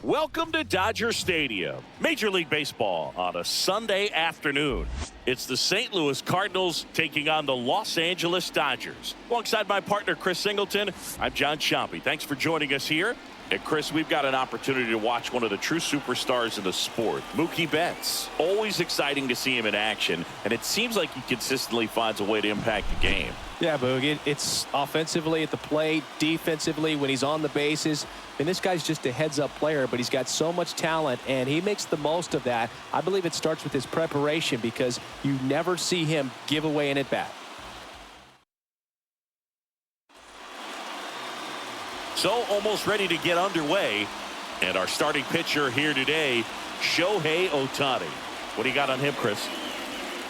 Welcome to Dodger Stadium. Major League Baseball on a Sunday afternoon. It's the St. Louis Cardinals taking on the Los Angeles Dodgers. Alongside my partner, Chris Singleton, I'm John Ciampi. Thanks for joining us here. And Chris, we've got an opportunity to watch one of the true superstars in the sport, Mookie Betts. Always exciting to see him in action, and it seems like he consistently finds a way to impact the game. Yeah, Boog, it's offensively at the plate, defensively when he's on the bases. And this guy's just a heads-up player, but he's got so much talent, and he makes the most of that. I believe it starts with his preparation because you never see him give away an at-bat. So almost ready to get underway. And our starting pitcher here today, Shohei Ohtani. What do you got on him, Chris?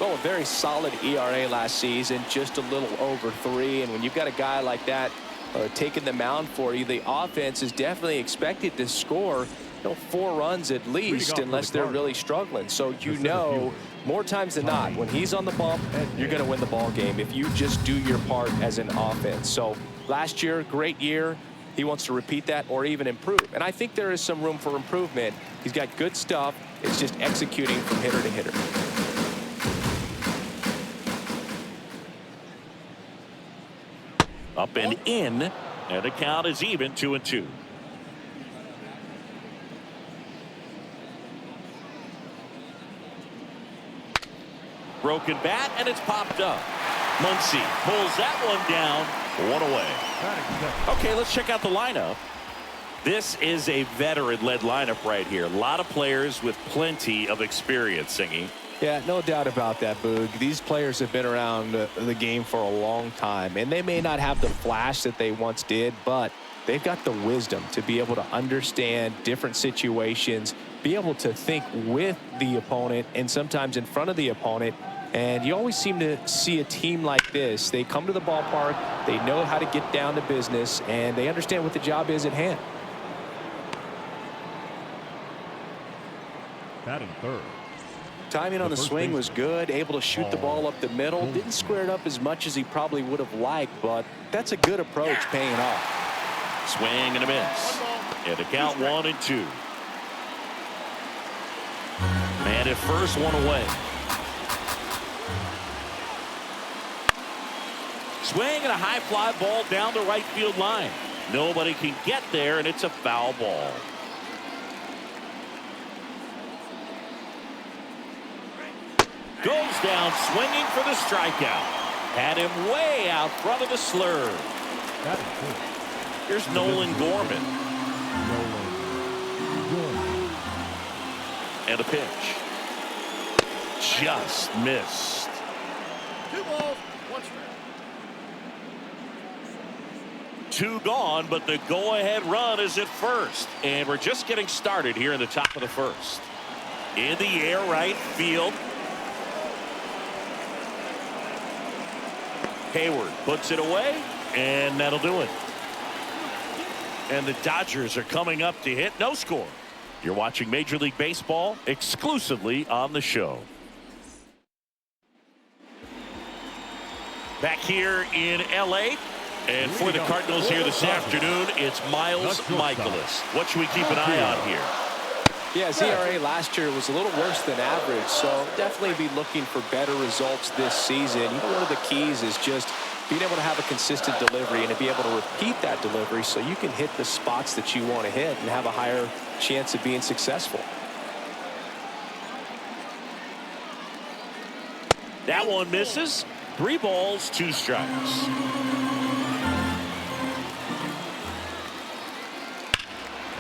Well, a very solid ERA last season, just a little over 3. And when you've got a guy like that taking the mound for you, the offense is definitely expected to score 4 runs at least, unless they're really struggling. So you know, more times than not, when he's on the bump, you're going to win the ball game if you just do your part as an offense. So last year, great year. He wants to repeat that or even improve. And I think there is some room for improvement. He's got good stuff. It's just executing from hitter to hitter. Up and in, and the count is even, 2-2. Broken bat, and it's popped up. Muncy pulls that one down. 1 away. Okay, let's check out the lineup. This is a veteran-led lineup right here. A lot of players with plenty of experience, Singy. Yeah, no doubt about that, Boog. These players have been around the game for a long time, and they may not have the flash that they once did, but they've got the wisdom to be able to understand different situations, be able to think with the opponent and sometimes in front of the opponent. And you always seem to see a team like this. They come to the ballpark, they know how to get down to business, and they understand what the job is at hand. Batting third. Timing on the swing was good, able to shoot the ball up the middle. Didn't square it up as much as he probably would have liked, but that's a good approach paying off. Swing and a miss. And the count 1-2. Man at first, 1 away. Swing and a high fly ball down the right field line. Nobody can get there, and it's a foul ball. Goes down swinging for the strikeout. Had him way out front of the slurve. Here's Nolan Gorman. And a pitch. Just missed. 2 balls, 1 strike. 2 gone, but the go-ahead run is at first. And we're just getting started here in the top of the first. In the air, right field. Hayward puts it away, and that'll do it. And the Dodgers are coming up to hit no score. You're watching Major League Baseball exclusively on the show. Back here in L.A., and for the Cardinals here this afternoon, it's Miles Mikolas. What should we keep an eye on here? Yeah, his ERA last year was a little worse than average, so definitely be looking for better results this season. You know, one of the keys is just being able to have a consistent delivery and to be able to repeat that delivery so you can hit the spots that you want to hit and have a higher chance of being successful. That one misses. 3 balls, 2 strikes.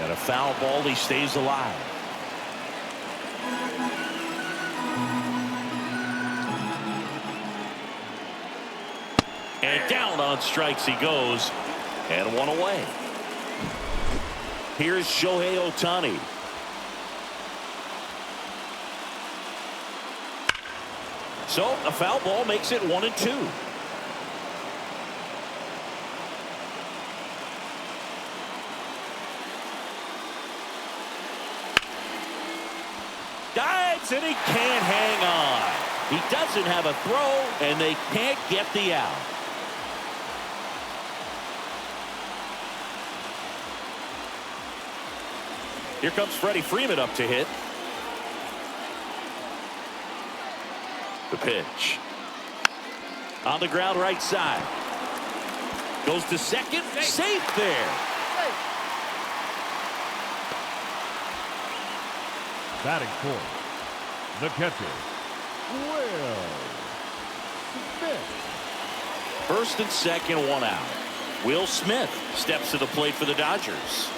And a foul ball, he stays alive. And down on strikes he goes, and 1 away. Here's Shohei Ohtani. So a foul ball makes it 1-2. Dives, and he can't hang on. He doesn't have a throw, and they can't get the out. Here comes Freddie Freeman up to hit. The pitch. On the ground right side. Goes to second. Safe there. Batting fourth, the catcher, Will Smith. First and second, one out. Will Smith steps to the plate for the Dodgers.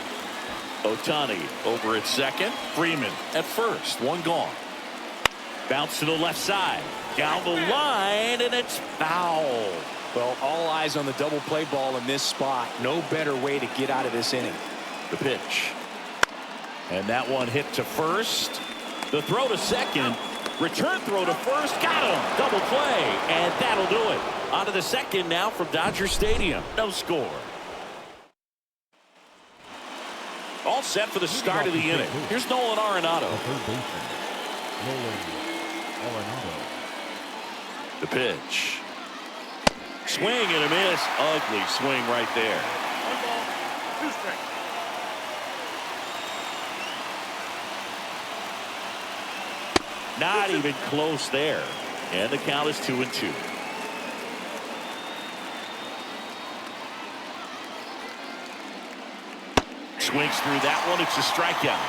Ohtani over at second. Freeman at first. One gone. Bounce to the left side. Down the line, and it's foul. Well, all eyes on the double play ball in this spot. No better way to get out of this inning. The pitch. And that one hit to first. The throw to second. Return throw to first. Got him. Double play. And that'll do it. On to the second now from Dodger Stadium. No score. All set for the start of the inning. Here's Nolan Arenado. Third baseman, Nolan Arenado. The pitch. Swing and a miss. Ugly swing right there. 1 ball, 2 strikes. Not even close there. And the count is 2-2. Swings through that one. It's a strikeout.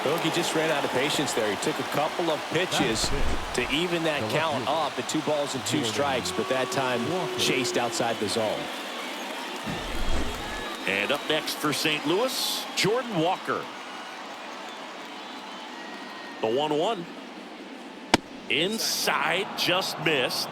Bogey just ran out of patience there. He took a couple of pitches to even that count up at 2 balls and 2 strikes, but that time chased outside the zone. And up next for St. Louis, Jordan Walker. The 1-1. Inside, just missed.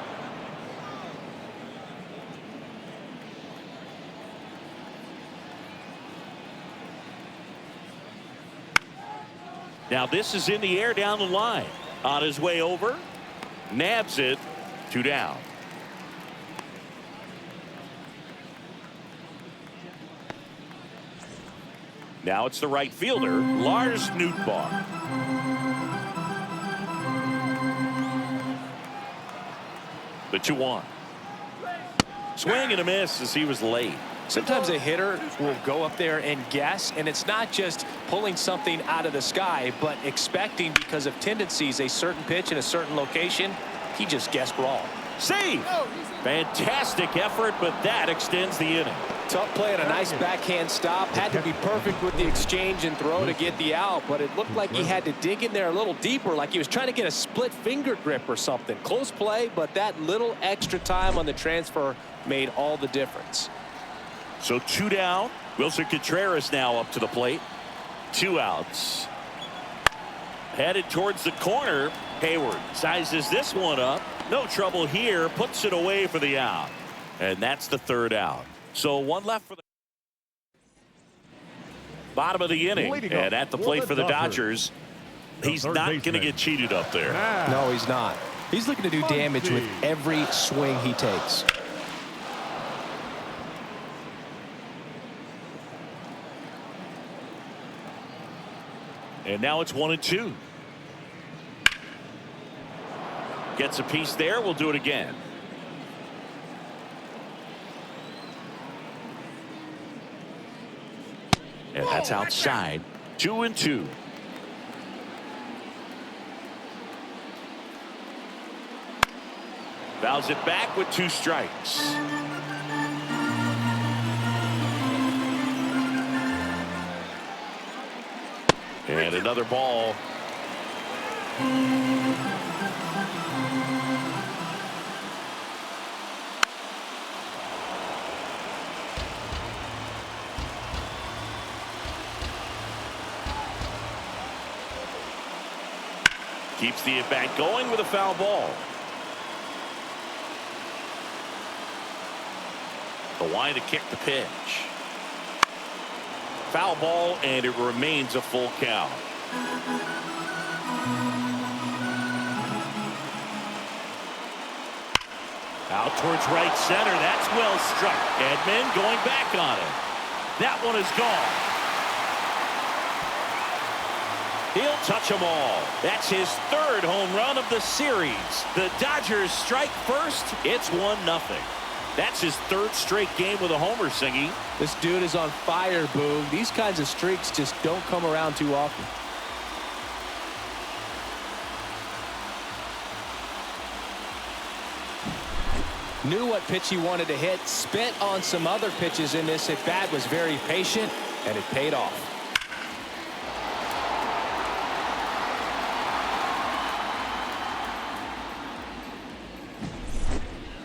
Now this is in the air down the line. On his way over. Nabs it. 2 down. Now it's the right fielder, Lars Nootbaar. The 2-1. Swing and a miss as he was late. Sometimes a hitter will go up there and guess, and it's not just pulling something out of the sky, but expecting, because of tendencies, a certain pitch in a certain location. He just guessed wrong. Save! Fantastic effort, but that extends the inning. Tough play and a nice backhand stop. Had to be perfect with the exchange and throw to get the out, but it looked like he had to dig in there a little deeper, like he was trying to get a split finger grip or something. Close play, but that little extra time on the transfer made all the difference. So 2 down. Wilson Contreras now up to the plate. 2 outs. Headed towards the corner. Hayward sizes this one up. No trouble here. Puts it away for the out. And that's the 3rd out. So 1 left for the bottom of the inning. And at the plate for the Dodgers, he's not going to get cheated up there. No, he's not. He's looking to do damage with every swing he takes. And now it's 1-2. Gets a piece there. We'll do it again. And that's outside. 2-2. Fouls it back with 2 strikes. And another ball. Keeps the at-bat going with a foul ball. The line to kick the pitch. Foul ball, and it remains a full count. Out towards right center. That's well struck. Edman going back on it. That one is gone. He'll touch them all. That's his 3rd home run of the series. The Dodgers strike first. It's 1-0. That's his third straight game with a homer, Singy. This dude is on fire, Boog. These kinds of streaks just don't come around too often. Knew what pitch he wanted to hit, spent on some other pitches in this at bat, was very patient, and it paid off.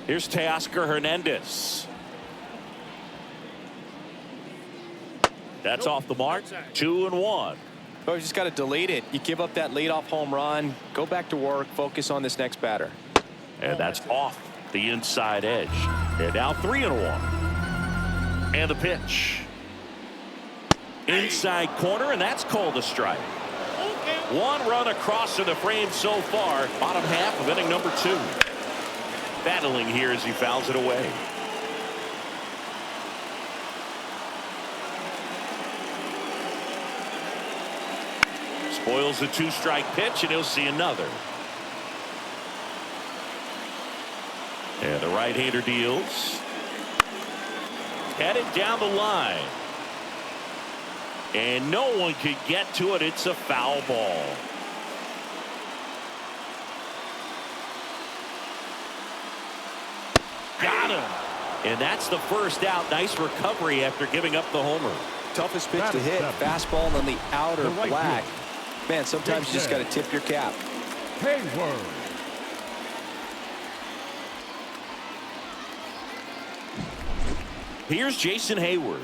Here's Teoscar Hernandez. That's off the mark. 2-1. Oh, you just got to delete it. You give up that leadoff home run, go back to work, focus on this next batter. And that's off the inside edge. And now 3-1. And the pitch. Inside corner, and that's called a strike. One run across to the frame so far. Bottom half of inning number 2. Battling here as he fouls it away. Spoils the 2-strike pitch, and he'll see another. And the right-hander deals. Headed down the line. And no one could get to it. It's a foul ball. Got him. And that's the first out. Nice recovery after giving up the homer. Toughest pitch to hit, fastball on the outer black. Man, sometimes you just got to tip your cap. Hayward. Here's Jason Hayward.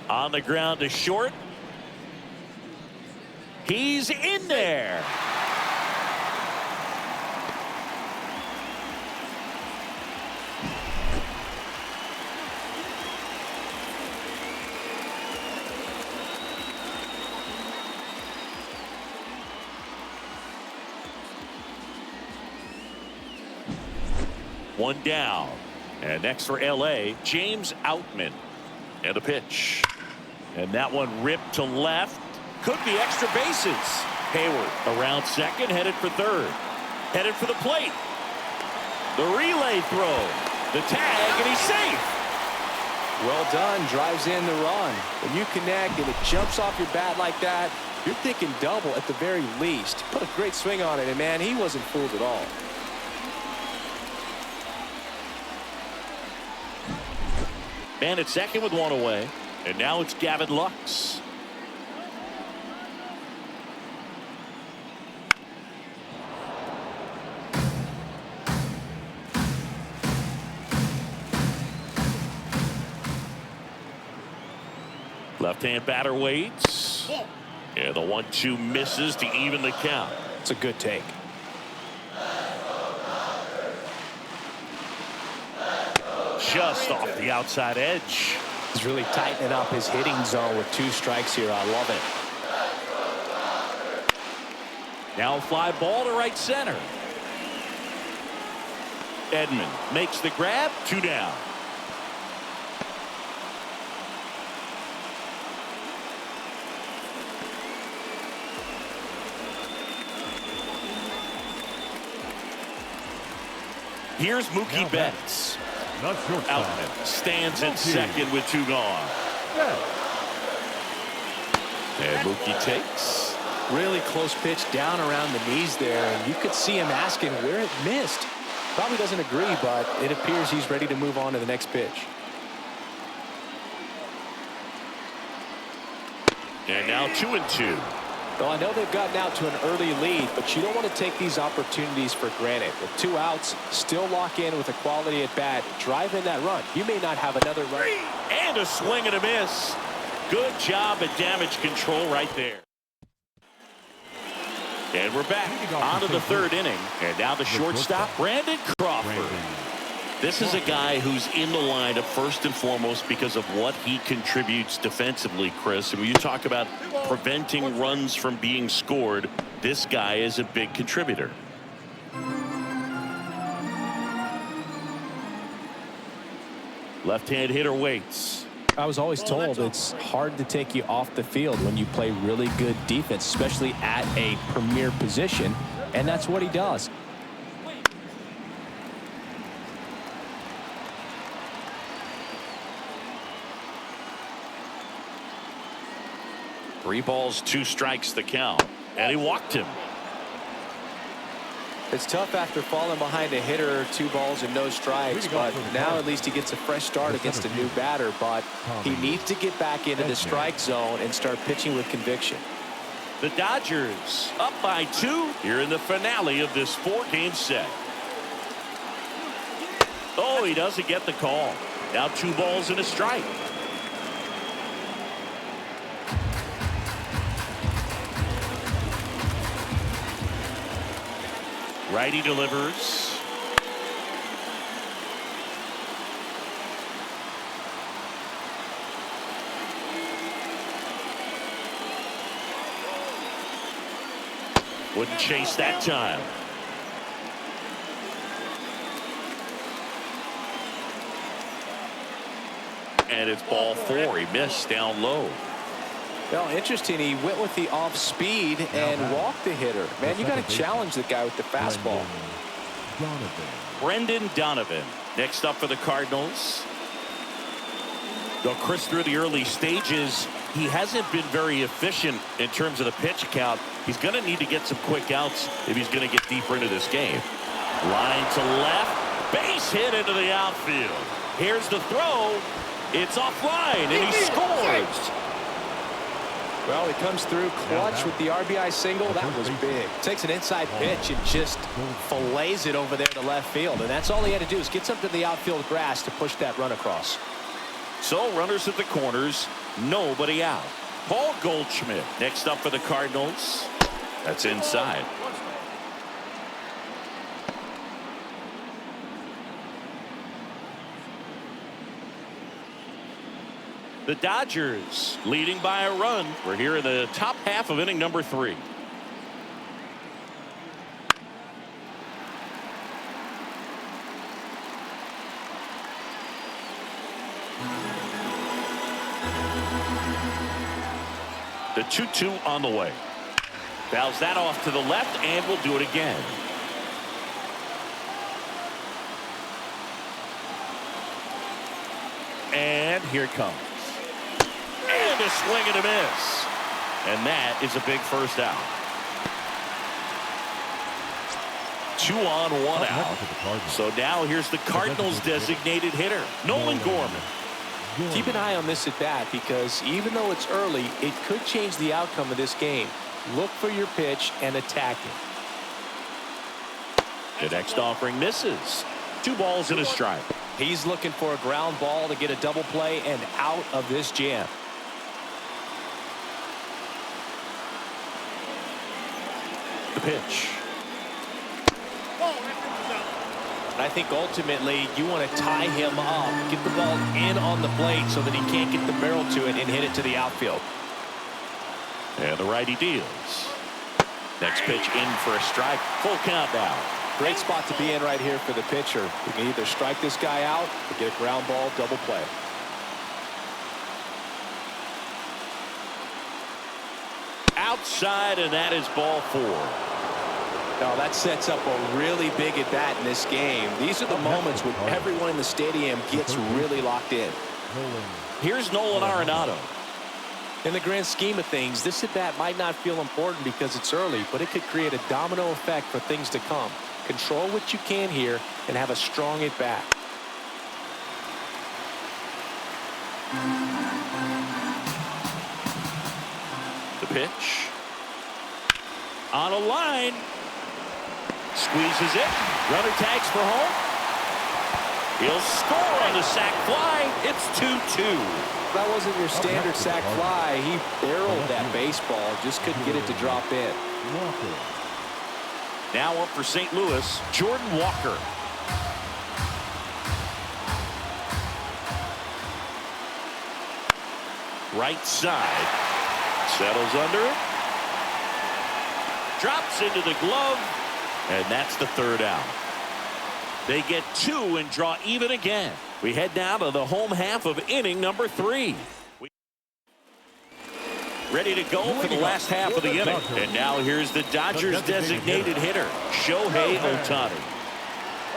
On the ground to short. He's in there. One down. And next for LA, James Outman. And the pitch. And that one ripped to left. Could be extra bases. Hayward around second, headed for third. Headed for the plate. The relay throw. The tag, and he's safe. Well done. Drives in the run. When you connect and it jumps off your bat like that, you're thinking double at the very least. Put a great swing on it, and man, he wasn't fooled at all. Man at second with one away. And now it's Gavin Lux. Left-hand batter waits. And the 1-2 misses to even the count. It's a good take. Just off the outside edge. He's really tightening up his hitting zone with 2 strikes here. I love it. Now a fly ball to right center. Edman makes the grab. 2 down. Here's Mookie Betts. Outman stands at second with 2 gone. And Mookie takes. Really close pitch down around the knees there, and you could see him asking where it missed. Probably doesn't agree, but it appears he's ready to move on to the next pitch. And now 2-2. Well, I know they've gotten out to an early lead, but you don't want to take these opportunities for granted. With 2 outs, still lock in with a quality at bat. Drive in that run. You may not have another run. And a swing and a miss. Good job at damage control right there. And we're back on to the 3rd inning. And now the shortstop, Brandon Crawford. This is a guy who's in the lineup first and foremost because of what he contributes defensively, Chris. And when you talk about preventing runs from being scored, this guy is a big contributor. Left-hand hitter waits. I was always told it's hard to take you off the field when you play really good defense, especially at a premier position, and that's what he does. 3 balls, 2 strikes the count. And he walked him. It's tough after falling behind a hitter, 2 balls and no strikes, but now at least he gets a fresh start against a new batter. But he needs to get back into the strike zone and start pitching with conviction. The Dodgers up by 2 here in the finale of this 4-game set. Oh, he doesn't get the call. Now 2 balls and a strike. Righty delivers. Wouldn't chase that time. And it's ball 4. He missed down low. Well, interesting. He went with the off speed and walked the hitter. Man, you got to challenge the guy with the fastball. Brendan Donovan next up for the Cardinals. Though Chris, through the early stages, he hasn't been very efficient in terms of the pitch count. He's going to need to get some quick outs if he's going to get deeper into this game. Line to left, base hit into the outfield. Here's the throw. It's offline, and he scores. Well, he comes through clutch with the RBI single. That was big. Takes an inside pitch and just fillets it over there to left field. And that's all he had to do is get something to the outfield grass to push that run across. So runners at the corners, nobody out. Paul Goldschmidt next up for the Cardinals. That's inside. The Dodgers leading by a run. We're here in the top half of inning number 3. The 2-2 on the way. Fouls that off to the left, and we'll do it again. And here it comes. And a swing and a miss. And that is a big first out. 2 on, 1 out. So now here's the Cardinals designated hitter, Nolan Gorman. Keep an eye on this at bat, because even though it's early, it could change the outcome of this game. Look for your pitch and attack it. The next offering misses. 2 balls and a strike. He's looking for a ground ball to get a double play and out of this jam. The pitch. I think ultimately you want to tie him up, get the ball in on the plate so that he can't get the barrel to it and hit it to the outfield. And the righty deals. Next pitch in for a strike. Full count now. Great spot to be in right here for the pitcher. You can either strike this guy out or get a ground ball double play. Outside, and that is ball 4. Now that sets up a really big at bat in this game. These are the moments when everyone in the stadium gets really locked in. Here's Nolan Arenado. In the grand scheme of things, this at bat might not feel important because it's early, but it could create a domino effect for things to come. Control what you can here and have a strong at bat. The pitch. On a line. Squeezes it. Runner tags for home. He'll score on the sac fly. It's 2-2. That wasn't your standard sac fly. He barreled that baseball. Just couldn't get it to drop in. Now up for St. Louis, Jordan Walker. Right side. Settles under it. Drops into the glove. And that's the 3rd out. They get 2 and draw even again. We head down to the home half of inning number 3. Ready to go for the last half of the inning. And now here's the Dodgers designated hitter, Shohei Ohtani.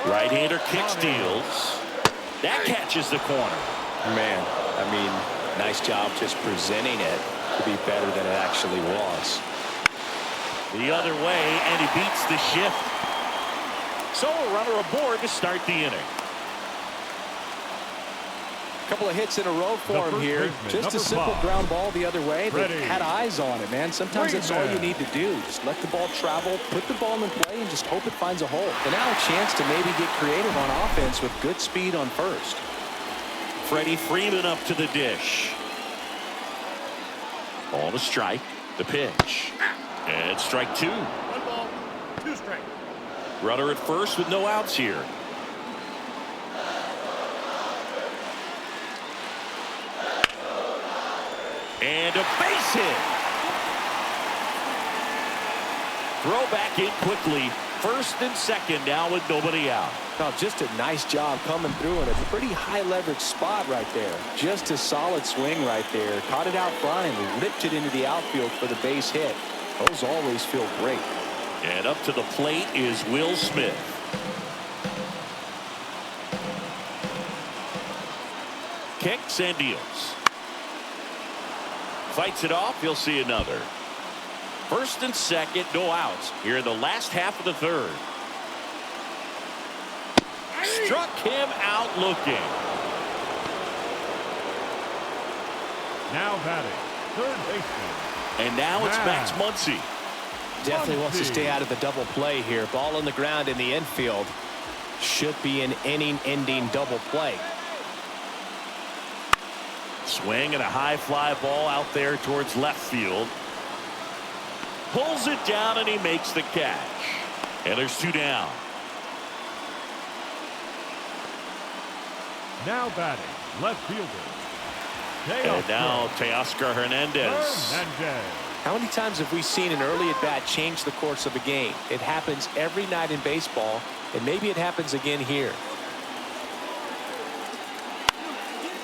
Right-hander kick steals. That catches the corner. Man, I mean, nice job just presenting it. to be better than it actually was. The other way, and he beats the shift. So a runner aboard to start the inning. A couple of hits in a row for him here. Just a simple ground ball the other way. They had eyes on it, man. Sometimes that's all you need to do. Just let the ball travel, put the ball in play, and just hope it finds a hole. And now a chance to maybe get creative on offense with good speed on first. Freddie Freeman up to the dish. Ball to strike. The pitch. And strike two. 1 ball, 2 strikes. Runner at first with no outs here. And a base hit. Throw back in quickly. First and second now with nobody out. Now, just a nice job coming through in a pretty high leverage spot right there. Just a solid swing right there. Caught it out front and ripped it into the outfield for the base hit. Those always feel great. And up to the plate is Will Smith. Kicks and deals. Fights it off. He'll see another. First and second, no outs here in the last half of the third. Struck him out looking. Now batting, third baseman. And now it's Max Muncy. Definitely wants to stay out of the double play here. Ball on the ground in the infield. Should be an inning-ending double play. Swing and a high fly ball out there towards left field. Pulls it down and he makes the catch. And there's 2 down. Now batting, left fielder. And now Teoscar Hernandez. How many times have we seen an early at-bat change the course of a game? It happens every night in baseball, and maybe it happens again here.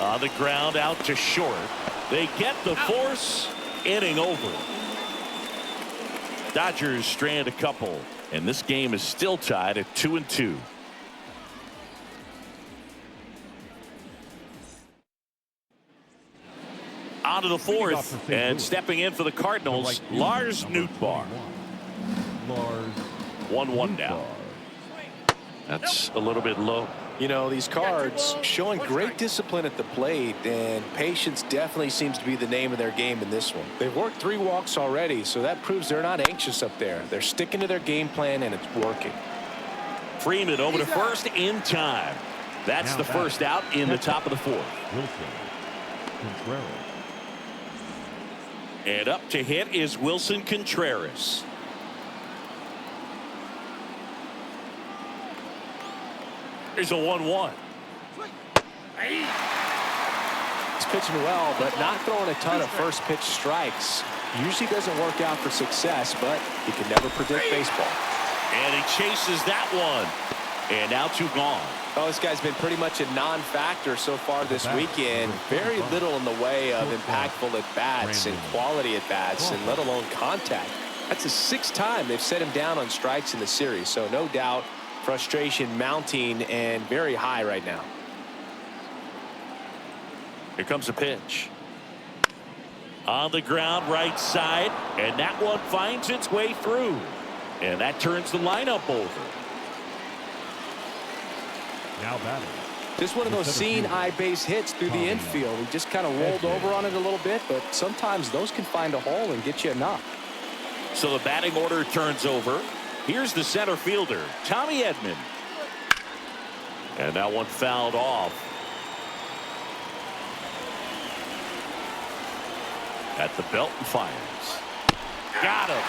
On the ground out to short. They get the force. Inning over. Dodgers strand a couple, and this game is still tied at 2-2. On to the fourth, and stepping in for the Cardinals, Lars Nootbaar. 1-1 now. That's a little bit low. You know, these Cards showing great discipline at the plate, and patience definitely seems to be the name of their game in this one. They've worked 3 walks already, so that proves they're not anxious up there. They're sticking to their game plan, and it's working. Freeman over to first in time. That's the first out in the top of the fourth. And up to hit is Wilson Contreras. Here's a 1-1. He's pitching well, but not throwing a ton of first pitch strikes. Usually doesn't work out for success, but you can never predict baseball. And he chases that one. And now 2 gone. Oh, this guy's been pretty much a non-factor so far this weekend. Very little in the way of impactful at-bats and quality at-bats, and let alone contact. That's the 6th time they've set him down on strikes in the series, so no doubt frustration mounting and very high right now. Here comes a pitch. On the ground right side, and that one finds its way through. And that turns the lineup over. Now batting. Just one of those seeing eye base hits through the infield. He just kind of rolled over on it a little bit, but sometimes those can find a hole and get you enough. So the batting order turns over. Here's the center fielder, Tommy Edman. And that one fouled off. At the belt and fires. Got him.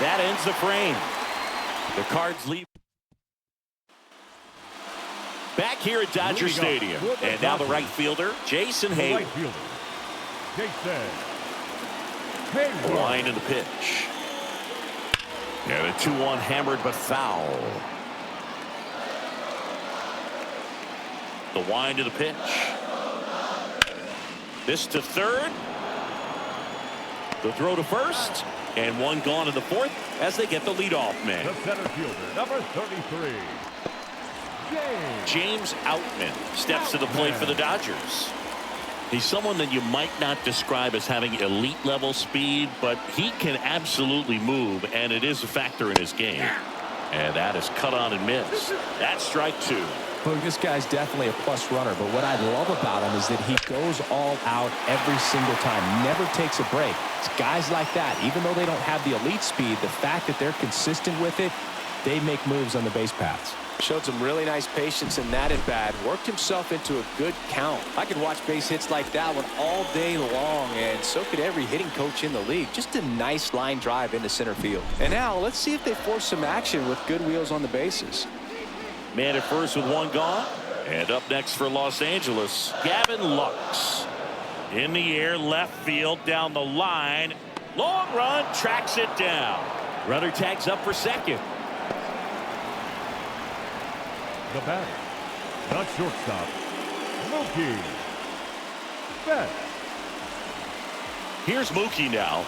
That ends the frame. The Cards lead. Back here at Dodger Stadium. And now the right fielder, Jason Hayward. A line in the pitch. And a 2-1 hammered but foul. The wind to the pitch. This to third. The throw to first. And 1 gone in the fourth as they get the leadoff man. The center fielder, number 33. James Outman steps to the plate for the Dodgers. He's someone that you might not describe as having elite level speed, but he can absolutely move, and it is a factor in his game. And that is cut on and missed. That's strike two. Look, this guy's definitely a plus runner, but what I love about him is that he goes all out every single time, never takes a break. It's guys like that, even though they don't have the elite speed, the fact that they're consistent with it, they make moves on the base paths. Showed some really nice patience in that at bat. Worked himself into a good count. I could watch base hits like that one all day long, and so could every hitting coach in the league. Just a nice line drive into center field. And now let's see if they force some action with good wheels on the bases. Man at first with one gone. And up next for Los Angeles, Gavin Lux. In the air, left field, down the line. Long run, tracks it down. Runner tags up for second. The batter, the shortstop, Mookie Betts. Here's Mookie now.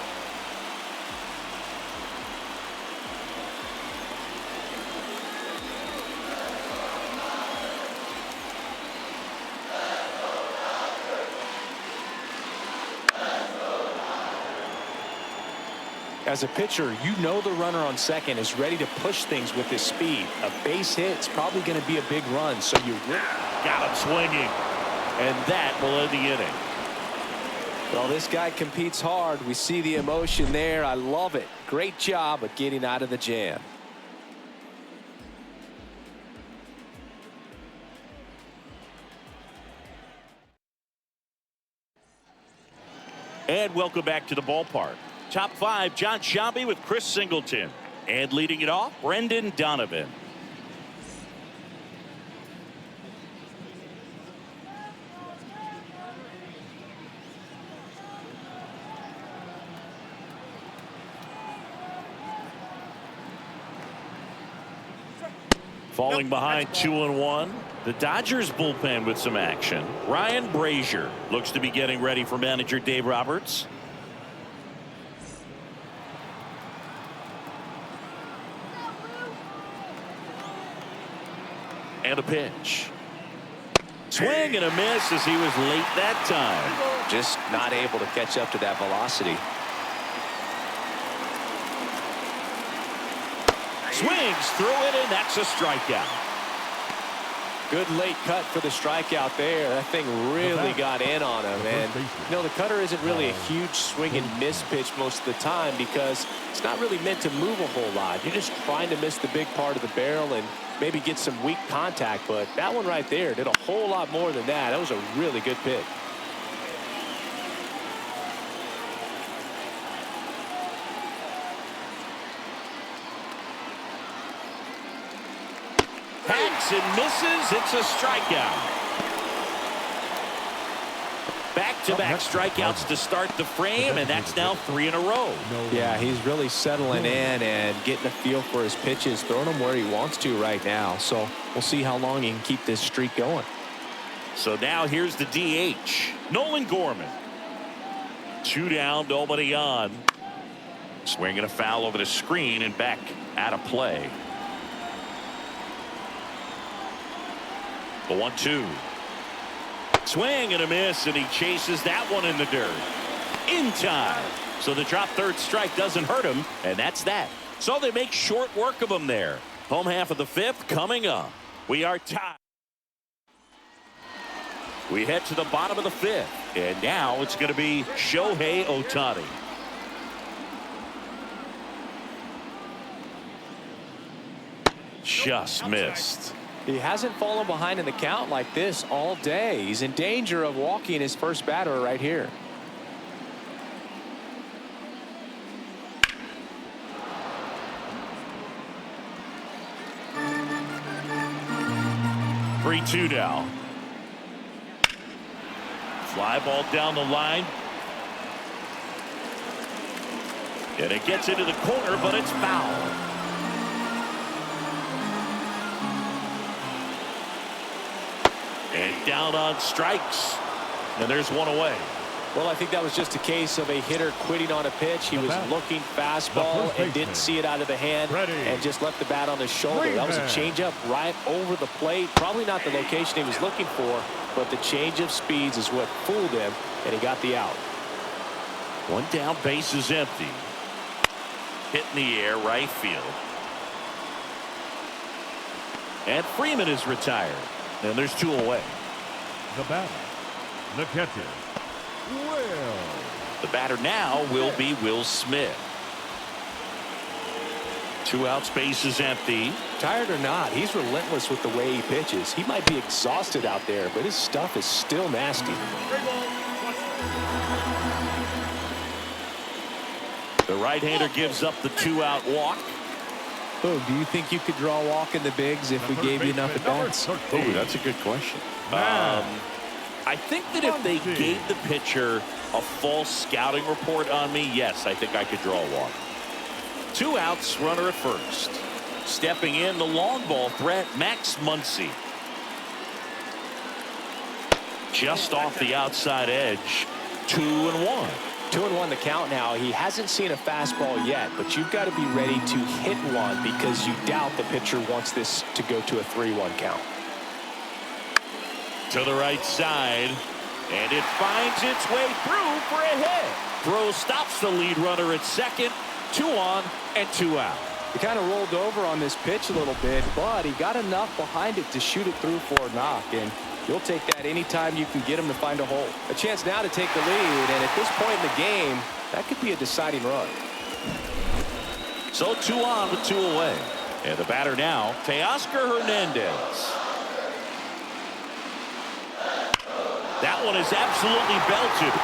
As a pitcher, you know the runner on second is ready to push things with his speed. A base hit is probably going to be a big run, so you got him swinging. And that will end the inning. Well, this guy competes hard. We see the emotion there. I love it. Great job of getting out of the jam. And welcome back to the ballpark. Top five, Jon Sciambi with Chris Singleton. And leading it off, Brendan Donovan. Falling behind 2-1. The Dodgers bullpen with some action. Ryan Brazier looks to be getting ready for manager Dave Roberts. And a pitch. Swing and a miss as he was late that time. Just not able to catch up to that velocity. Swings through it, and that's a strikeout. Good late cut for the strikeout there. That thing really got in on him. And, you know, the cutter isn't really a huge swing and miss pitch most of the time because it's not really meant to move a whole lot. You're just trying to miss the big part of the barrel and maybe get some weak contact. But that one right there did a whole lot more than that. That was a really good pitch. Hacks and misses. It's a strikeout. Back-to-back strikeouts to start the frame, and that's now 3 in a row. Yeah, he's really settling in and getting a feel for his pitches, throwing them where he wants to right now. So we'll see how long he can keep this streak going. So now here's the DH, Nolan Gorman. 2 down, nobody on. Swinging a foul over the screen and back out of play. The 1-2. Swing and a miss, and he chases that one in the dirt. In time. So the drop third strike doesn't hurt him, and that's that. So they make short work of him there. Home half of the 5th coming up. We are tied. We head to the bottom of the 5th, and now it's going to be Shohei Ohtani. Just missed. He hasn't fallen behind in the count like this all day. He's in danger of walking his first batter right here. Three, 2 now. Fly ball down the line. And it gets into the corner, but it's foul. And down on strikes. And there's one away. Well, I think that was just a case of a hitter quitting on a pitch. He was looking fastball and didn't see it out of the hand and just left the bat on his shoulder. That was a changeup right over the plate. Probably not the location he was looking for, but the change of speeds is what fooled him, and he got the out. One down, base is empty. Hit in the air, right field. And Freeman is retired. And there's 2 away. The batter, the catcher, Will. The batter now will be Will Smith. 2 outs, base is empty. Tired or not, he's relentless with the way he pitches. He might be exhausted out there, but his stuff is still nasty. The right-hander gives up the 2-out walk. Oh, do you think you could draw a walk in the bigs if we gave you enough at bats? Oh, that's a good question. I think that if they gave the pitcher a false scouting report on me, yes, I think I could draw a walk. 2 outs, runner at first. Stepping in, the long ball threat, Max Muncy. Just off the outside edge, 2-1. 2-1 the count now. He hasn't seen a fastball yet, but you've got to be ready to hit one because you doubt the pitcher wants this to go to a 3-1 count. To the right side, and it finds its way through for a hit. Throw stops the lead runner at second. 2 on and 2 out. He kind of rolled over on this pitch a little bit, but he got enough behind it to shoot it through for a knock, and you'll take that anytime you can get him to find a hole. A chance now to take the lead, and at this point in the game, that could be a deciding run. So 2 on with 2 away. And the batter now, Teoscar Hernandez. That one is absolutely belted.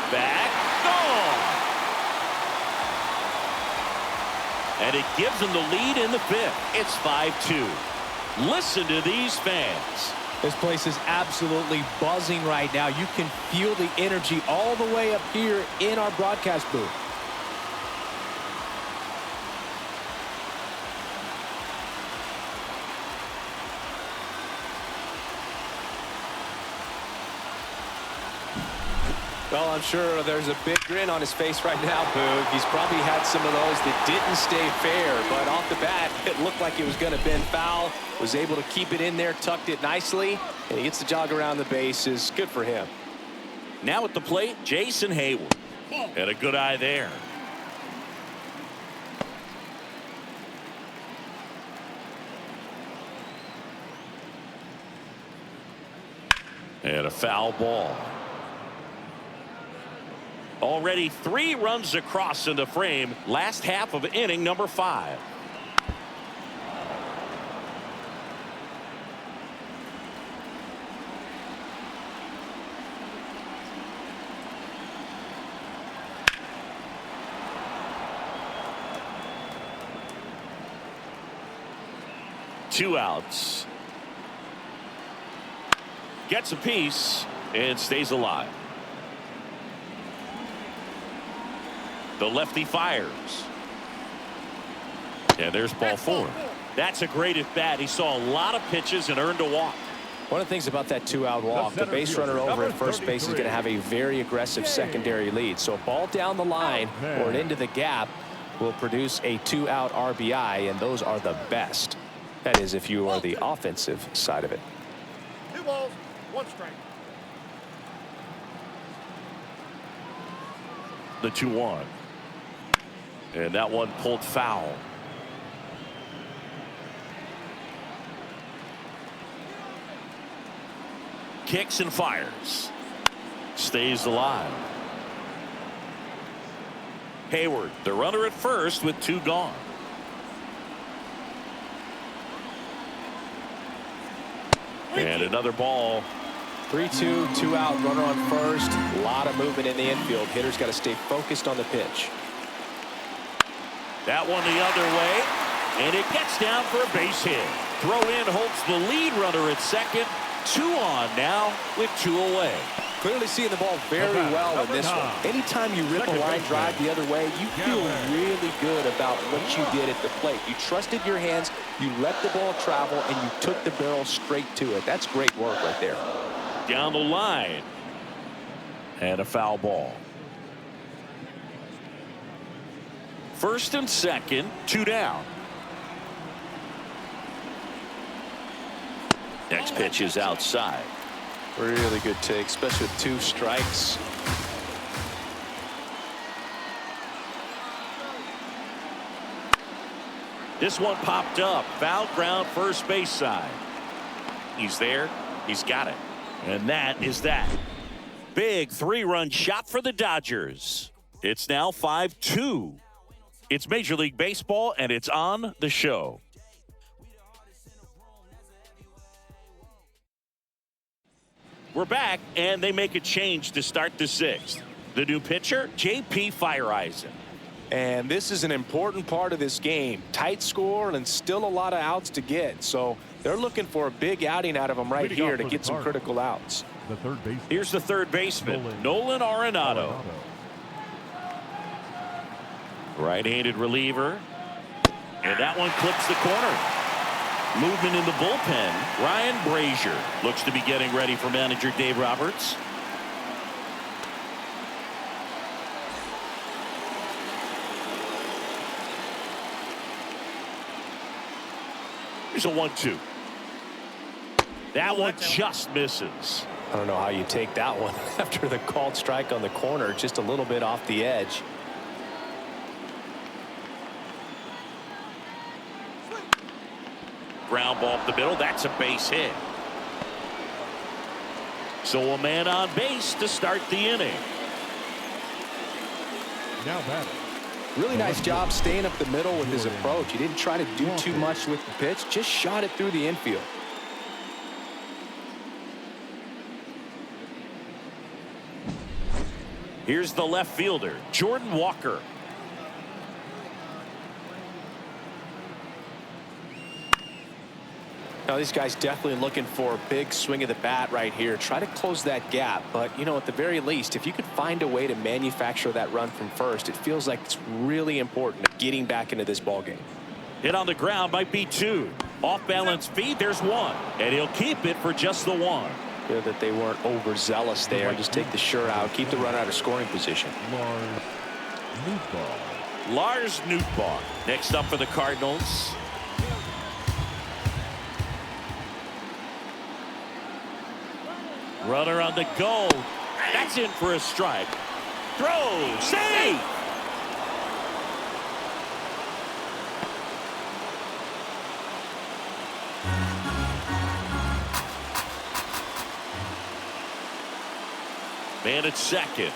Back, gone. And it gives him the lead in the 5th. It's 5-2. Listen to these fans. This place is absolutely buzzing right now. You can feel the energy all the way up here in our broadcast booth. Well, I'm sure there's a big grin on his face right now, Boog. He's probably had some of those that didn't stay fair, but off the bat, it looked like it was going to bend foul. Was able to keep it in there, tucked it nicely, and he gets the jog around the bases. Good for him. Now at the plate, Jason Hayward. Had a good eye there. And a foul ball. Already 3 runs across in the frame. Last half of inning number 5. Two outs. Gets a piece and stays alive. The lefty fires. And there's ball 4. That's a great at bat. He saw a lot of pitches and earned a walk. One of the things about that 2-out walk, the base runner over at first base is going to have a very aggressive secondary lead. So a ball down the line or into the gap will produce a 2-out RBI, and those are the best. That is, if you are the offensive side of it. 2 balls, 1 strike. The 2-1. And that one pulled foul. Kicks and fires. Stays alive. Hayward, the runner at first with 2 gone. And another ball. 3-2, 2-out, runner on first. A lot of movement in the infield. Hitter's got to stay focused on the pitch. That one the other way, and it gets down for a base hit. Throw in holds the lead runner at second. 2 on now with 2 away. Clearly seeing the ball very well in this one. Anytime you rip a line drive the other way, you feel really good about what you did at the plate. You trusted your hands, you let the ball travel, and you took the barrel straight to it. That's great work right there. Down the line. And a foul ball. First and second, 2 down. Next pitch is outside. Really good take, especially with 2 strikes. This one popped up. Foul ground, first base side. He's there. He's got it. And that is that. Big 3-run shot for the Dodgers. It's now 5-2. It's Major League Baseball, and it's on the show. We're back, and they make a change to start the 6th. The new pitcher, J.P. Feyereisen. And this is an important part of this game. Tight score and still a lot of outs to get. So they're looking for a big outing out of them right here to get some critical outs. The third baseman. Here's the third baseman, Nolan Arenado. Right-handed reliever. And that one clips the corner. Movement in the bullpen. Ryan Brazier looks to be getting ready for manager Dave Roberts. Here's a 1-2. That one just misses. I don't know how you take that one after the called strike on the corner, just a little bit off the edge. Ground ball up the middle. That's a base hit. So a man on base to start the inning. Now batting. Really nice job staying up the middle with his approach. He didn't try to do too much with the pitch, just shot it through the infield. Here's the left fielder, Jordan Walker. Now these guys definitely looking for a big swing of the bat right here. Try to close that gap. But, you know, at the very least, if you could find a way to manufacture that run from first, it feels like it's really important getting back into this ball game. Hit on the ground might be 2. Off balance feed, there's 1. And he'll keep it for just the 1. Good that they weren't overzealous there. Just take the sure out. Keep the runner out of scoring position. Lars Nootbaar. Next up for the Cardinals. Runner on the go. That's in for a strike. Throw. Save. Man at second.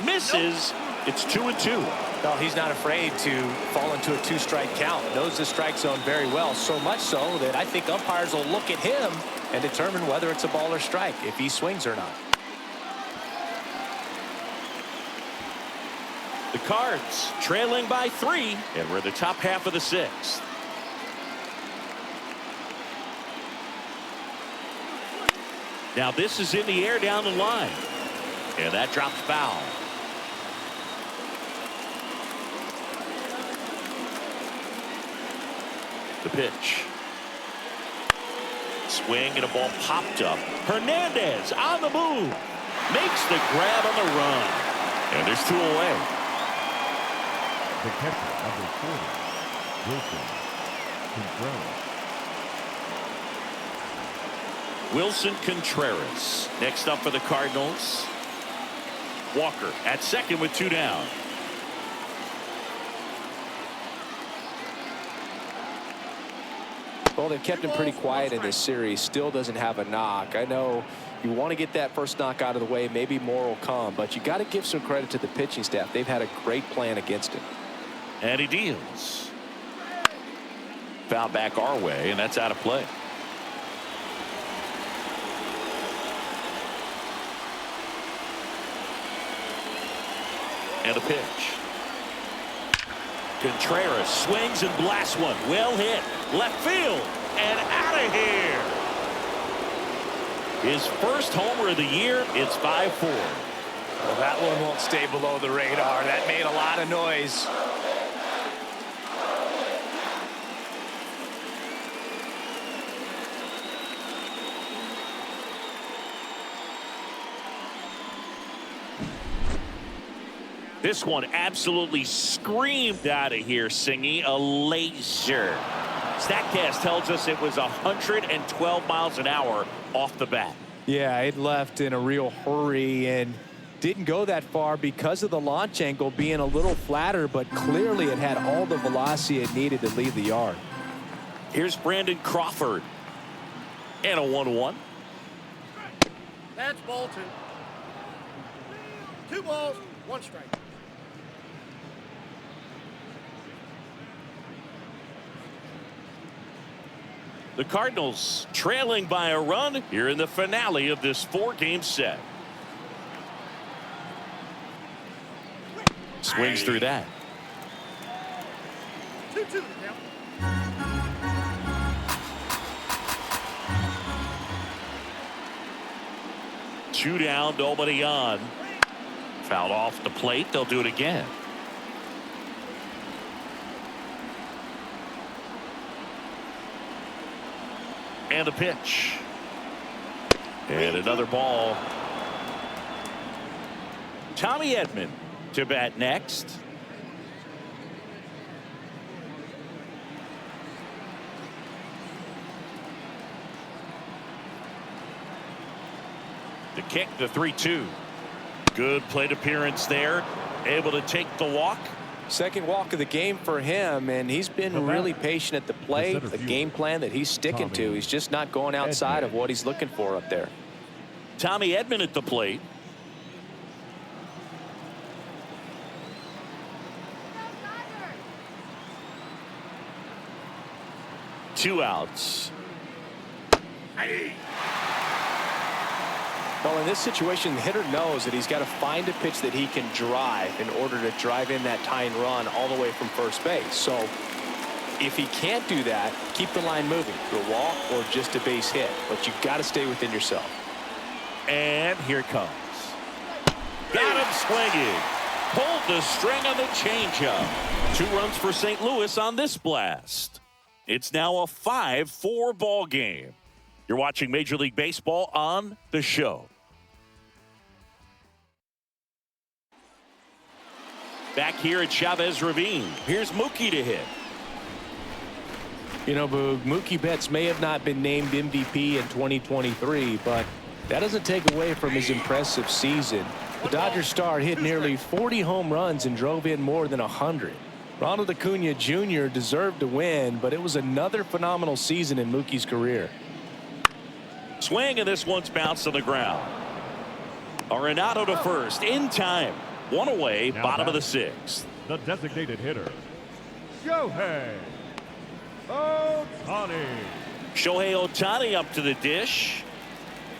Misses. It's 2-2. No, he's not afraid to fall into a 2-strike count. Knows the strike zone very well, so much so that I think umpires will look at him and determine whether it's a ball or strike, if he swings or not. The Cards trailing by 3, and we're in the top half of the 6th. Now this is in the air down the line, and that drops foul. The pitch. Swing and a ball popped up. Hernandez on the move. Makes the grab on the run. And there's 2 away. The catcher, number 40, Wilson Contreras. Wilson Contreras. Next up for the Cardinals. Walker at second with 2 down. Well, they've kept him pretty quiet in this series. Still doesn't have a knock. I know you want to get that first knock out of the way. Maybe more will come, but you got to give some credit to the pitching staff. They've had a great plan against him. And he deals. Foul back our way, and that's out of play. And a pitch. Contreras swings and blasts one. Well hit. Left field. And out of here. His first homer of the year. It's 5-4. Well, that one won't stay below the radar. That made a lot of noise. This one absolutely screamed out of here, Singy. A laser. StatCast tells us it was 112 miles an hour off the bat. Yeah, it left in a real hurry and didn't go that far because of the launch angle being a little flatter, but clearly it had all the velocity it needed to leave the yard. Here's Brandon Crawford. And a 1-1. That's ball 2. 2 balls, 1 strike. The Cardinals trailing by a run here in the finale of this 4-game set. Swings through that. 2-2 to count. Two down, nobody on. Fouled off the plate. They'll do it again. And a pitch. And another ball. Tommy Edman to bat next. The kick, the 3-2. Good plate appearance there. Able to take the walk. Second walk of the game for him, and he's been really patient at the plate. The game plan that he's sticking to. He's just not going outside of what he's looking for up there. Tommy Edman at the plate. Two outs. Well, in this situation, the hitter knows that he's got to find a pitch that he can drive in order to drive in that tying run all the way from first base. So if he can't do that, keep the line moving through a walk or just a base hit. But you've got to stay within yourself. And here it comes. Got him swinging. Pulled the string on the changeup. 2 runs for St. Louis on this blast. It's now a 5-4 ball game. You're watching Major League Baseball on The Show. Back here at Chavez Ravine. Here's Mookie to hit. You know, Boog, Mookie Betts may have not been named MVP in 2023, but that doesn't take away from his impressive season. The Dodgers star hit nearly 40 home runs and drove in more than 100. Ronald Acuna Jr. deserved to win, but it was another phenomenal season in Mookie's career. Swing, and this one's bounced to the ground. Arenado to first in time. 1 away, Now bottom of the batting, 6th. The designated hitter, Shohei Ohtani. Shohei Ohtani up to the dish.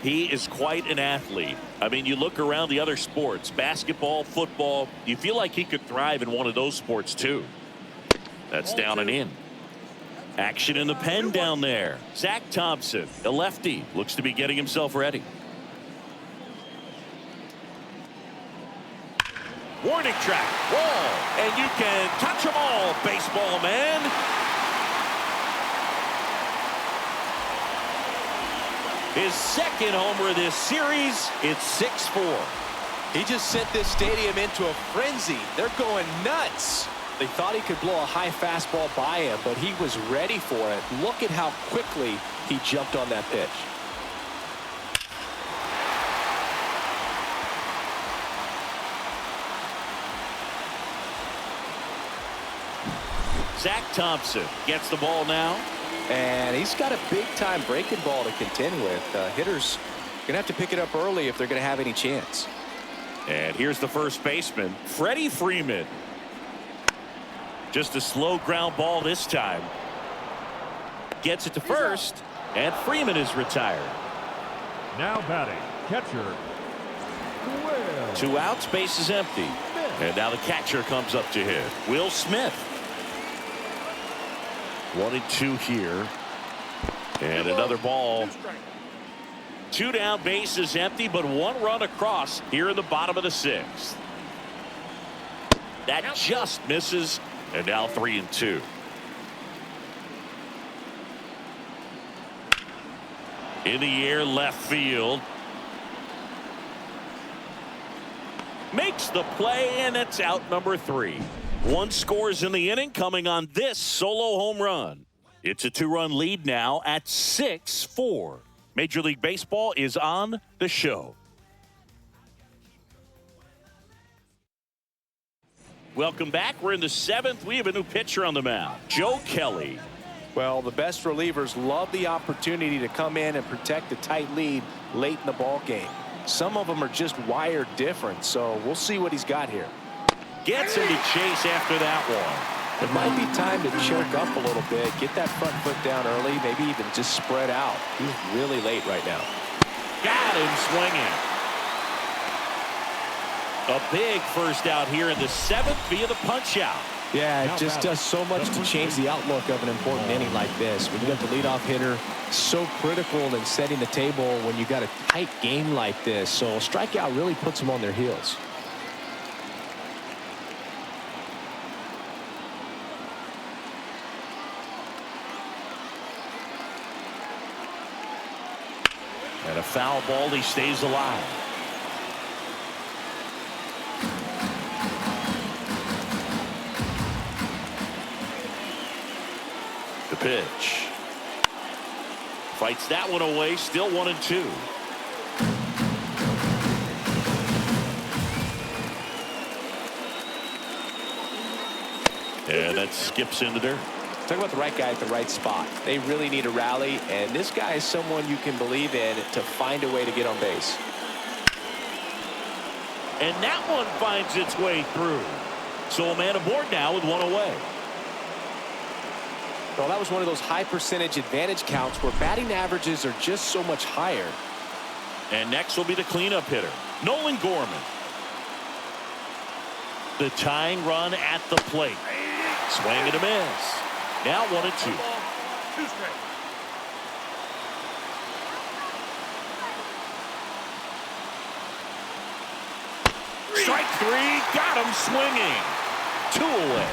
He is quite an athlete. I mean, you look around the other sports, basketball, football, you feel like he could thrive in one of those sports too. That's down and in. Action in the pen down there. Zach Thompson, the lefty, looks to be getting himself ready. Warning track, wall, and you can touch them all, baseball man. His second homer of this series. It's 6-4. He just sent this stadium into a frenzy. They're going nuts. They thought he could blow a high fastball by him, but he was ready for it. Look at how quickly he jumped on that pitch. Zach Thompson gets the ball now. And he's got a big-time breaking ball to contend with. Hitters going to have to pick it up early if they're going to have any chance. And here's the first baseman, Freddie Freeman. Just a slow ground ball this time. Gets it to first, and Freeman is retired. Now batting, catcher, Will 2 outs, base is empty. And now the catcher comes up to hit, Will Smith. 1-2 here. And another ball. 2 down, base is empty, but 1 run across here in the bottom of the 6th. That just misses, and now 3-2. In the air, left field. makes the play, and it's out number 3. 1 scores in the inning coming on this solo home run. It's a 2-run lead now at 6-4. Major League Baseball is on the show. Welcome back. We're in the 7th. We have a new pitcher on the mound, Joe Kelly. Well, the best relievers love the opportunity to come in and protect a tight lead late in the ball game. Some of them are just wired different, so we'll see what he's got here. Gets him to chase after that one. It might be time to choke up a little bit, get that front foot down early, maybe even just spread out. He's really late right now. Got him swinging. A big first out here in the 7th via the punch out. Yeah, it just does so much to change the outlook of an important inning like this. When you got the leadoff hitter, so critical in setting the table when you got a tight game like this. So a strikeout really puts them on their heels. And a foul ball, he stays alive. The pitch. Fights that one away, still 1-2. And that skips in the dirt. Talk about the right guy at the right spot. They really need a rally, and this guy is someone you can believe in to find a way to get on base. And that one finds its way through. So a man aboard now with 1 away. Well, that was one of those high percentage advantage counts where batting averages are just so much higher. And next will be the cleanup hitter, Nolan Gorman. The tying run at the plate. Swing and a miss. Now 1-2. 2 straight. Strike 3, got him swinging. 2 away.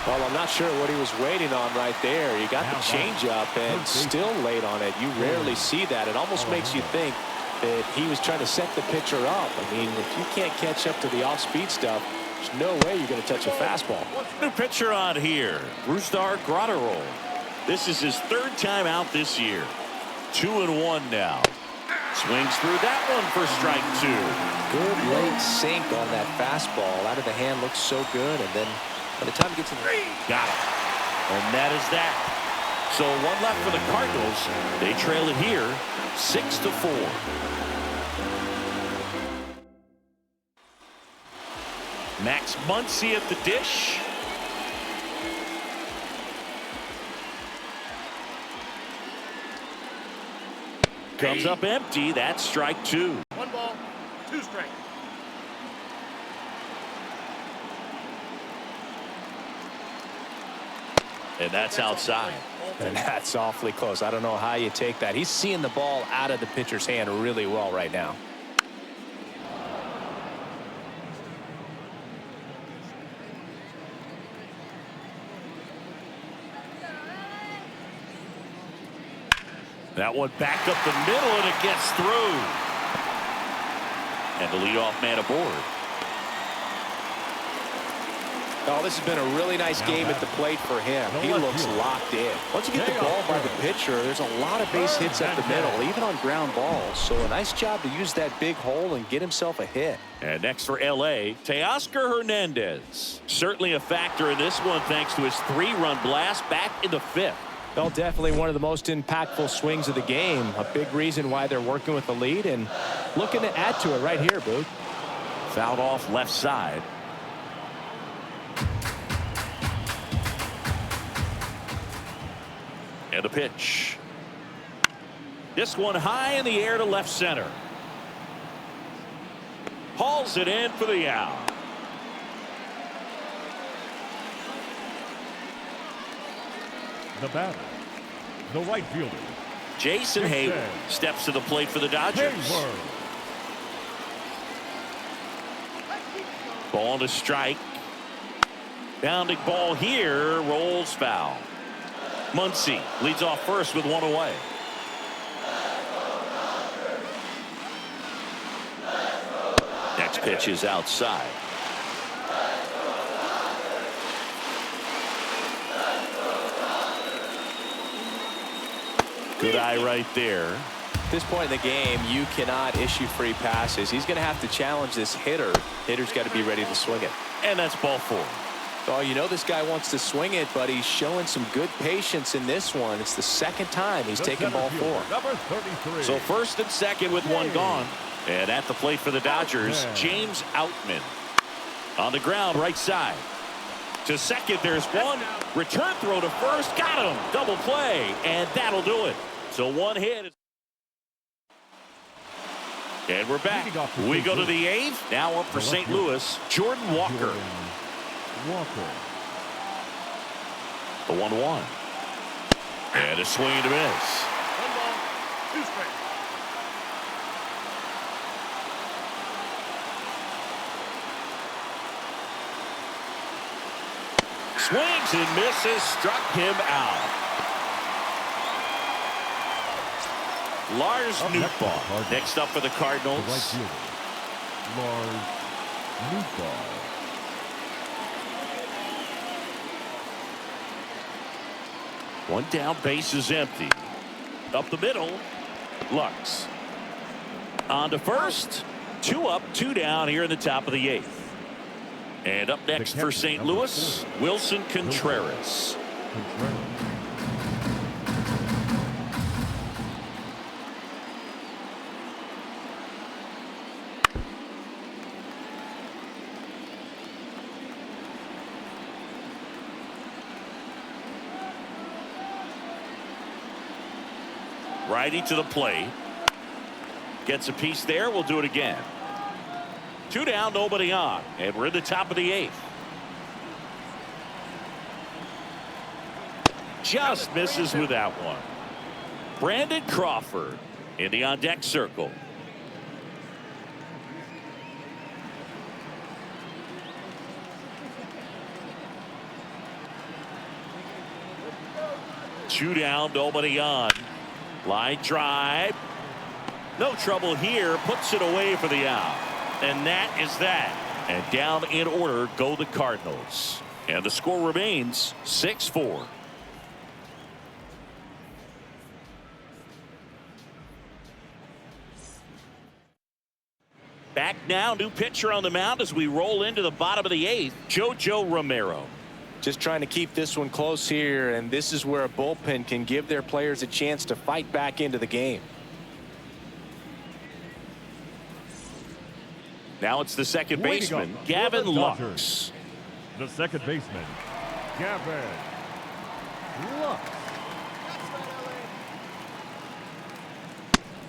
Well, I'm not sure what he was waiting on right there. He got the changeup and still late on it. You rarely see that. It almost makes you think that he was trying to set the pitcher up. I mean, if you can't catch up to the off-speed stuff, there's no way you're going to touch a fastball. New pitcher on here, Brusdar Graterol. This is his 3rd time out this year. 2-1 now. Swings through that one for strike 2. Good late sink on that fastball. Out of the hand looks so good, and then by the time he gets in the got it. And that is that. So 1 left for the Cardinals. They trail it here 6-4. Max Muncy at the dish. Comes up empty. That's strike 2. 1 ball, 2 straight. And that's outside. And that's awfully close. I don't know how you take that. He's seeing the ball out of the pitcher's hand really well right now. That one back up the middle, and it gets through. And the leadoff man aboard. Oh, this has been a really nice game at the plate for him. He looks locked in. Once you get the ball by the pitcher, there's a lot of base hits at the middle, even on ground balls. So a nice job to use that big hole and get himself a hit. And next for L.A., Teoscar Hernandez. Certainly a factor in this one thanks to his 3-run blast back in the 5th. Well, definitely one of the most impactful swings of the game. A big reason why they're working with the lead and looking to add to it right here, Boog. Fouled off left side. And a pitch. This one high in the air to left center. Hauls it in for the out. The batter, the right fielder, Jason Heyward steps to the plate for the Dodgers. Heyward. Ball to strike. Bounding ball here, rolls foul. Muncy leads off first with 1 away. Next pitch is outside. Good eye right there. At this point in the game, you cannot issue free passes. He's going to have to challenge this hitter. Hitter's got to be ready to swing it. And that's ball 4. Oh, you know this guy wants to swing it, but he's showing some good patience in this one. It's the second time he's taken ball 4. Number 33. So first and second with one gone. And at the plate for the Dodgers, James Outman. On the ground, right side. To second, there's one. Return throw to first. Got him. Double play. And that'll do it. So one hit. And we're back. We go to the 8th. Now up for St. Louis, Jordan Walker. The 1-1. And a swing and a miss. 1 ball, 2 strikes. Swings and misses. Struck him out. Lars Nootbaar next up for the Cardinals. The right fielder, Lars Nootbaar. One down, base is empty. Up the middle, Lux. On to first. 2 up, 2 down here in the top of the 8th. And up next for St. Louis, Wilson Contreras. Righty to the plate. Gets a piece there. We'll do it again. 2 down, nobody on. And we're in the top of the 8th. Just misses with that one. Brandon Crawford in the on-deck circle. Two down, nobody on. Line drive. No trouble here. Puts it away for the out. And that is that. And down in order go the Cardinals. And the score remains 6-4. Back now, new pitcher on the mound as we roll into the bottom of the 8th, JoJo Romero. Just trying to keep this one close here, and this is where a bullpen can give their players a chance to fight back into the game. Now it's the second baseman, Gavin Lux. The second baseman, Gavin Lux.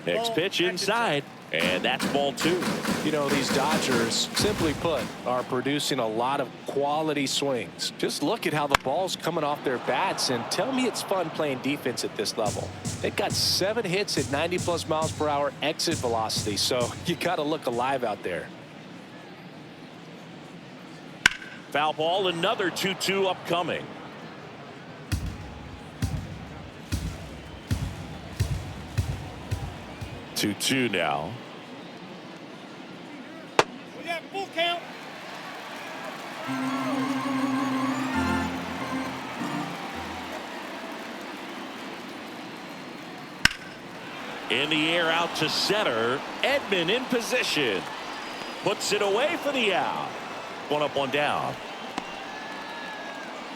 Next pitch inside, and that's ball 2. You know, these Dodgers, simply put, are producing a lot of quality swings. Just look at how the ball's coming off their bats, and tell me it's fun playing defense at this level. They've got 7 hits at 90+ miles per hour exit velocity, so you got to look alive out there. Foul ball, another 2-2 upcoming. Two now. We got full count. In the air out to center. Edman in position. Puts it away for the out. 1 up, 1 down.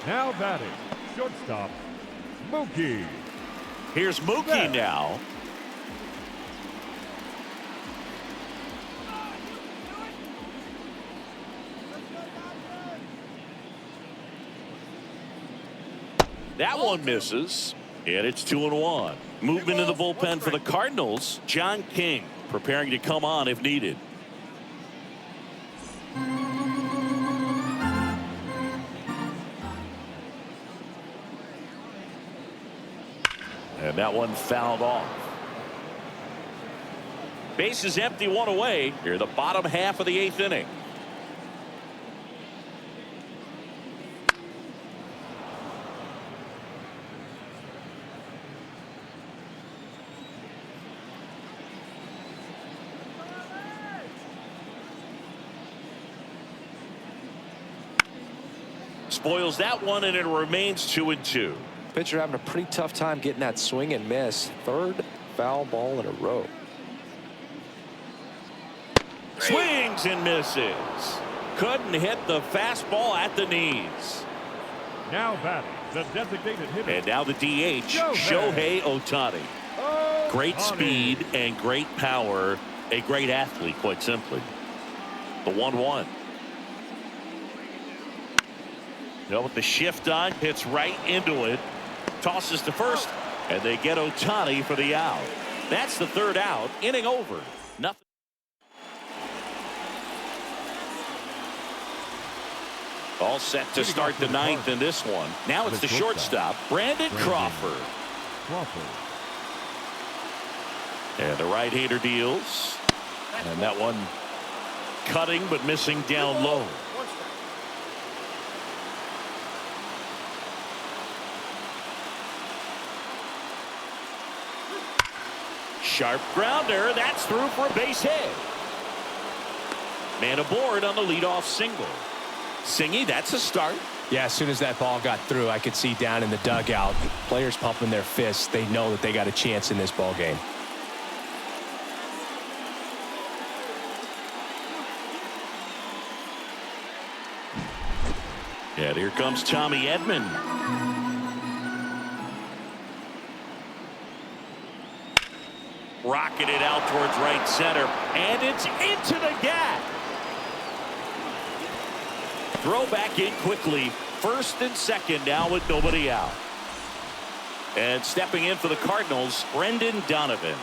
Now batting, shortstop, Mookie. Here's Mookie now. That one misses, and it's 2-1. Movement in the bullpen for the Cardinals. John King preparing to come on if needed. And that one fouled off. Base is empty, 1 away. Here the bottom half of the 8th inning. spoils that one, and it remains 2-2. Pitcher having a pretty tough time getting that swing and miss. Third foul ball in a row. Swings and misses. Couldn't hit the fastball at the knees. Now batting, the designated hitter. And now the DH, Shohei Ohtani. Great speed and great power. A great athlete, quite simply. The 1-1. With the shift on, hits right into it. Tosses to first, and they get Ohtani for the out. That's the third out. Inning over. Nothing. All set to start the ninth in this one. Now it's the shortstop, Brandon Crawford. And the right-hander deals. And that one cutting but missing down low. Sharp grounder. That's through for a base hit. Man aboard on the leadoff single. Singy, that's a start. Yeah, as soon as that ball got through, I could see down in the dugout, players pumping their fists. They know that they got a chance in this ball game. And here comes Tommy Edman. Rocketed out towards right center, and it's into the gap. Throw back in quickly. First and second now with nobody out. And stepping in for the Cardinals, Brendan Donovan.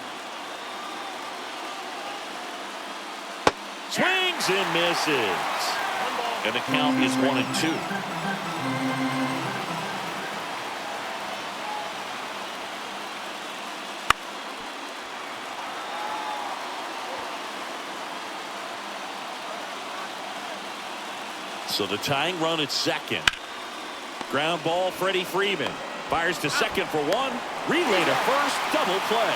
Swings and misses. And the count is 1-2. So the tying run at second. Ground ball, Freddie Freeman. Fires to second for one. Relay to first. Double play.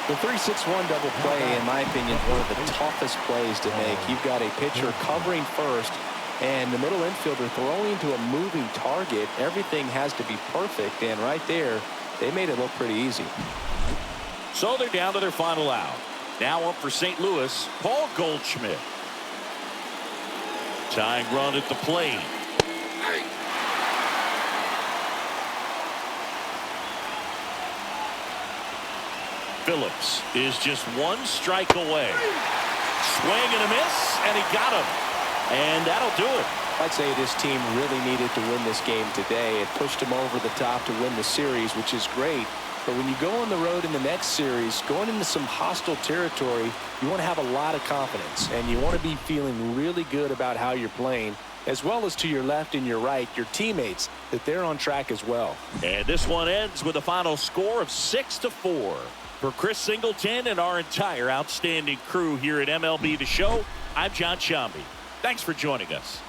The 3-6-1 double play, in my opinion, is one of the toughest plays to make. You've got a pitcher covering first, and the middle infielder throwing to a moving target. Everything has to be perfect, and right there, they made it look pretty easy. So they're down to their final out. Now up for St. Louis, Paul Goldschmidt. Tying run at the plate. Phillips is just one strike away. Swing and a miss, and he got him. And that'll do it. I'd say this team really needed to win this game today. It pushed them over the top to win the series, which is great. But when you go on the road in the next series, going into some hostile territory, you want to have a lot of confidence, and you want to be feeling really good about how you're playing, as well as to your left and your right, your teammates, that they're on track as well. And this one ends with a final score of 6-4. For Chris Singleton and our entire outstanding crew here at MLB The Show, I'm John Sciambi. Thanks for joining us.